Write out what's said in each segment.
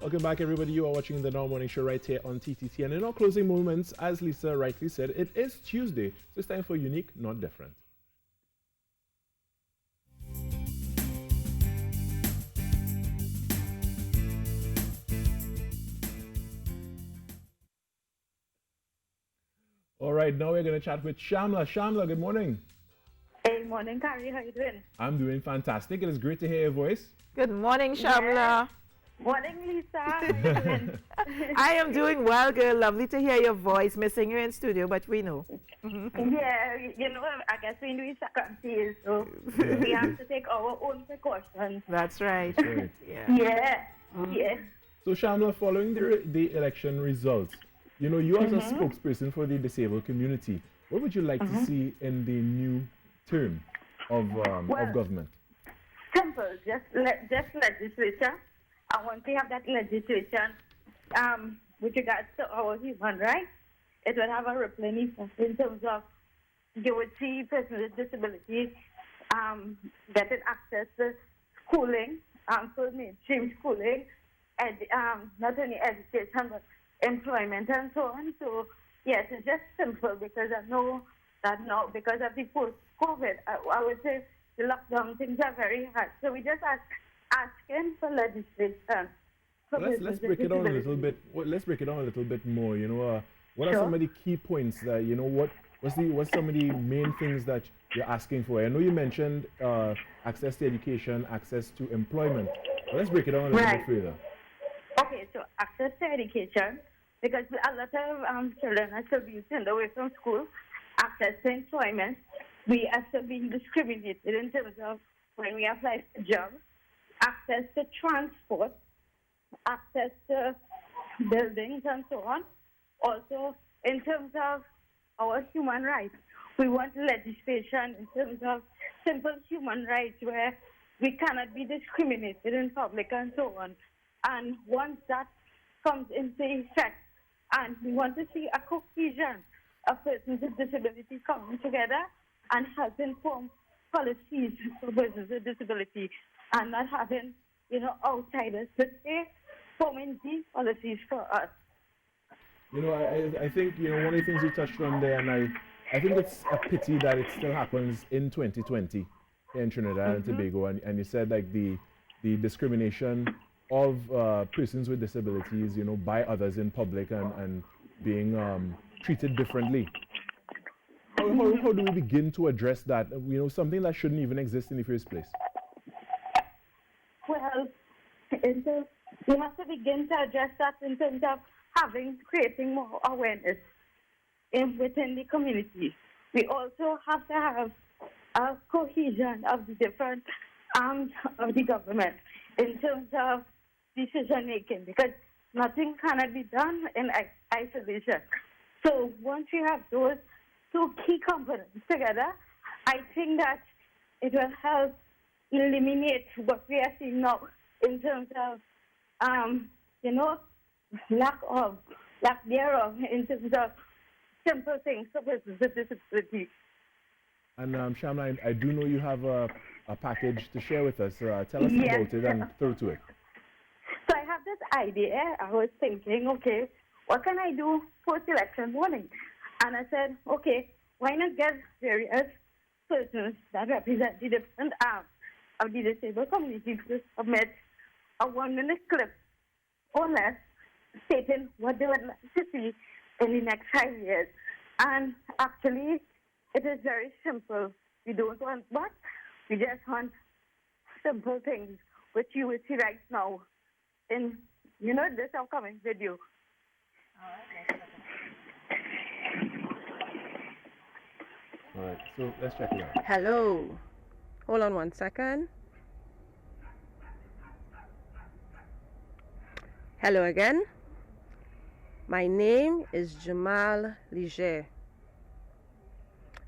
Welcome back, everybody. You are watching the Now Morning Show right here on TTT. And in our closing moments, as Lisa rightly said, it is Tuesday, so it's time for Unique, Not Different. All right, now we're going to chat with Shamla. Shamla, good morning. Hey, morning, Carrie. How you doing? I'm doing fantastic. It is great to hear your voice. Good morning, Shamla. Yeah. Morning, Lisa. How you doing? I am doing well, girl. Lovely to hear your voice. Missing you in studio, but we know. Yeah, you know, I guess we do second days, so we have to take our own precautions. That's right. That's right. Yeah. Yeah. So, Shamla, following the election results, you know, you as a spokesperson for the disabled community, what would you like to see in the new term of government? Simple. Just legislation. I want to have that legislation with regards to our human rights. It will have a rippling effect in terms of you would see persons with disabilities getting access to schooling, full mainstream schooling, and not only education but employment and so on. So yes, it's just simple because I know that now because of the post-COVID, I would say the lockdown things are very hard. So we just asking for legislation. Let's break it down a little bit. Let's break it down a little bit more. You know, what are some of the key points that what's some of the main things that you're asking for? I know you mentioned access to education, access to employment. But let's break it down a little bit further. Okay, so access to education, because a lot of children are still being sent away from school. Access to employment, we are still being discriminated in terms of when we apply for jobs. Access to transport, access to buildings and so on. Also, in terms of our human rights, we want legislation in terms of simple human rights where we cannot be discriminated in public and so on. And once that comes into effect, and we want to see a cohesion of persons with disabilities coming together and helping form policies for persons with disability and not having, outsiders to say forming these policies for us. You know, I think, one of the things you touched on there, and I think it's a pity that it still happens in 2020 in Trinidad and Tobago, and you said like the discrimination of persons with disabilities, by others in public and being treated differently. How do we begin to address that? Something that shouldn't even exist in the first place. Well, we have to begin to address that in terms of creating more awareness within the community. We also have to have a cohesion of the different arms of the government in terms of decision making, because nothing cannot be done in isolation. So once we have those two key components together, I think that it will help eliminate what we are seeing now in terms of, lack thereof in terms of simple things for persons with disability. And Shamla, I do know you have a package to share with us. Tell us about it and throw to it. So I have this idea. I was thinking, okay, what can I do post-election morning? And I said, okay, why not get various persons that represent the different arms of the disabled community to submit a 1-minute clip or less stating what they would like to see in the next 5 years. And actually, it is very simple. We don't want much. We just want simple things, which you will see right now in, this upcoming video. All right, so let's check it out. Hello. Hold on 1 second. Hello again. My name is Jamal Liger,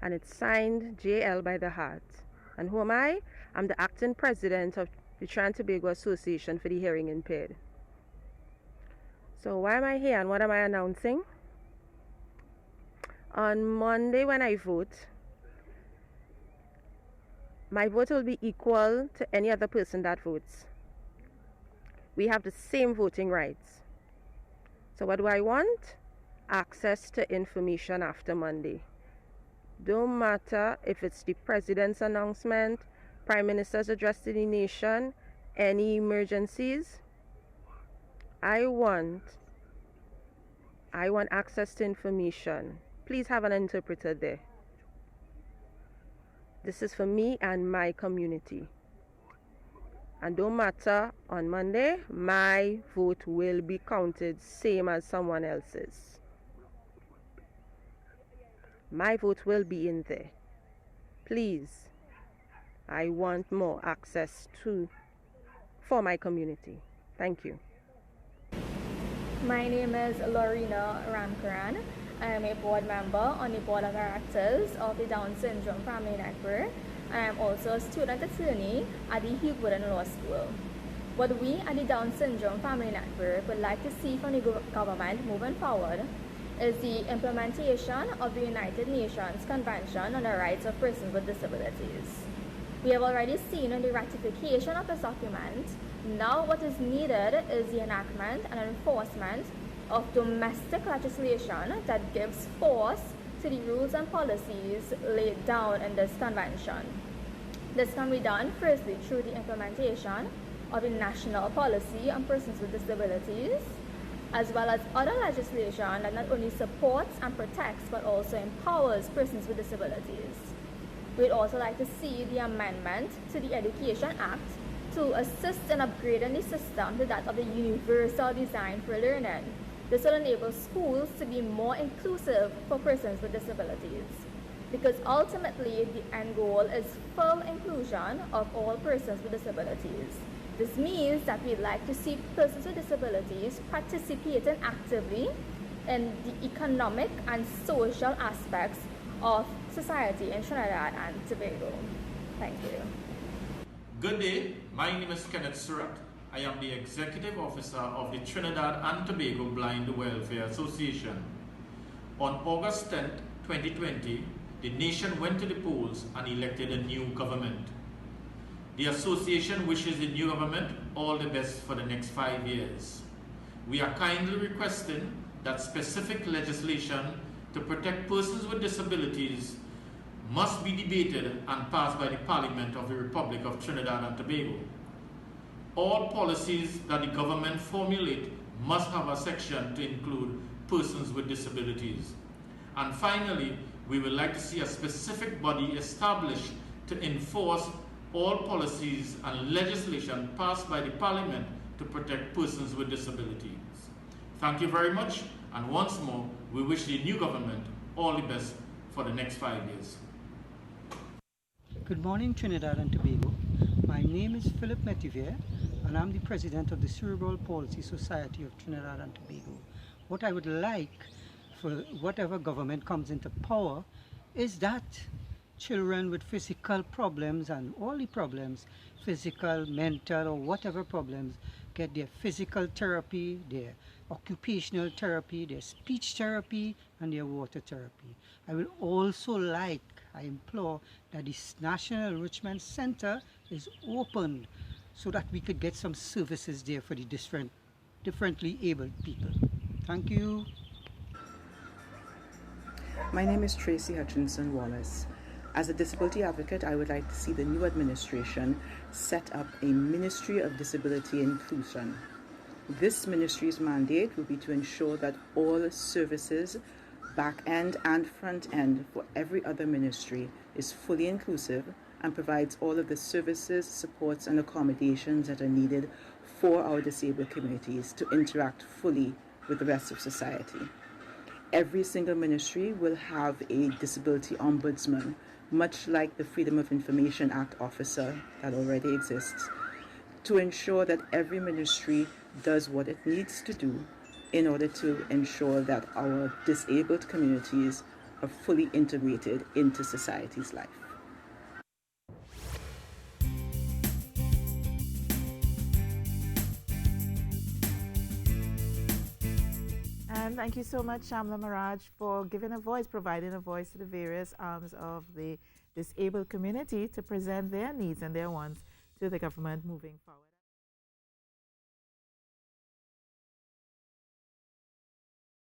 and it's signed JL by the Heart. And who am I? I'm the acting president of the Trinidad and Tobago Association for the Hearing Impaired. So why am I here and what am I announcing? On Monday when I vote, my vote will be equal to any other person that votes. We have the same voting rights. So what do I want? Access to information after Monday. Don't matter if it's the president's announcement, prime minister's address to the nation, any emergencies. I want access to information. Please have an interpreter there. This is for me and my community. And don't matter, on Monday, my vote will be counted same as someone else's. My vote will be in there. Please, I want more access for my community. Thank you. My name is Lorena Ramkaran. I am a board member on the board of directors of the Down Syndrome Family Network, and I am also a student attorney at the Hugh Wooden Law School. What we at the Down Syndrome Family Network would like to see from the government moving forward is the implementation of the United Nations Convention on the Rights of Persons with Disabilities. We have already seen the ratification of this document. Now what is needed is the enactment and enforcement of domestic legislation that gives force to the rules and policies laid down in this convention. This can be done firstly through the implementation of a national policy on persons with disabilities, as well as other legislation that not only supports and protects but also empowers persons with disabilities. We'd also like to see the amendment to the Education Act to assist in upgrading the system to that of the universal design for learning. This will enable schools to be more inclusive for persons with disabilities, because ultimately the end goal is full inclusion of all persons with disabilities. This means that we'd like to see persons with disabilities participating actively in the economic and social aspects of society in Trinidad and Tobago. Thank you. Good day, my name is Kenneth Surratt. I am the Executive Officer of the Trinidad and Tobago Blind Welfare Association. On August 10, 2020, the nation went to the polls and elected a new government. The association wishes the new government all the best for the next 5 years. We are kindly requesting that specific legislation to protect persons with disabilities must be debated and passed by the Parliament of the Republic of Trinidad and Tobago. All policies that the government formulate must have a section to include persons with disabilities. And finally, we would like to see a specific body established to enforce all policies and legislation passed by the Parliament to protect persons with disabilities. Thank you very much, and once more, we wish the new government all the best for the next 5 years. Good morning, Trinidad and Tobago. My name is Philip Metivier, and I'm the president of the Cerebral Palsy Society of Trinidad and Tobago. What I would like for whatever government comes into power is that children with physical problems and all the problems, physical, mental, or whatever problems, get their physical therapy, their occupational therapy, their speech therapy, and their water therapy. I would also like, I implore, that this National Enrichment Center is opened so that we could get some services there for the differently abled people. Thank you. My name is Tracy Hutchinson Wallace. As a disability advocate, I would like to see the new administration set up a Ministry of Disability Inclusion. This ministry's mandate will be to ensure that all services, back end and front end, for every other ministry is fully inclusive and provides all of the services, supports, and accommodations that are needed for our disabled communities to interact fully with the rest of society. Every single ministry will have a disability ombudsman, much like the Freedom of Information Act officer that already exists, to ensure that every ministry does what it needs to do in order to ensure that our disabled communities are fully integrated into society's life. And thank you so much, Shamla Maraj, for providing a voice to the various arms of the disabled community to present their needs and their wants to the government moving forward.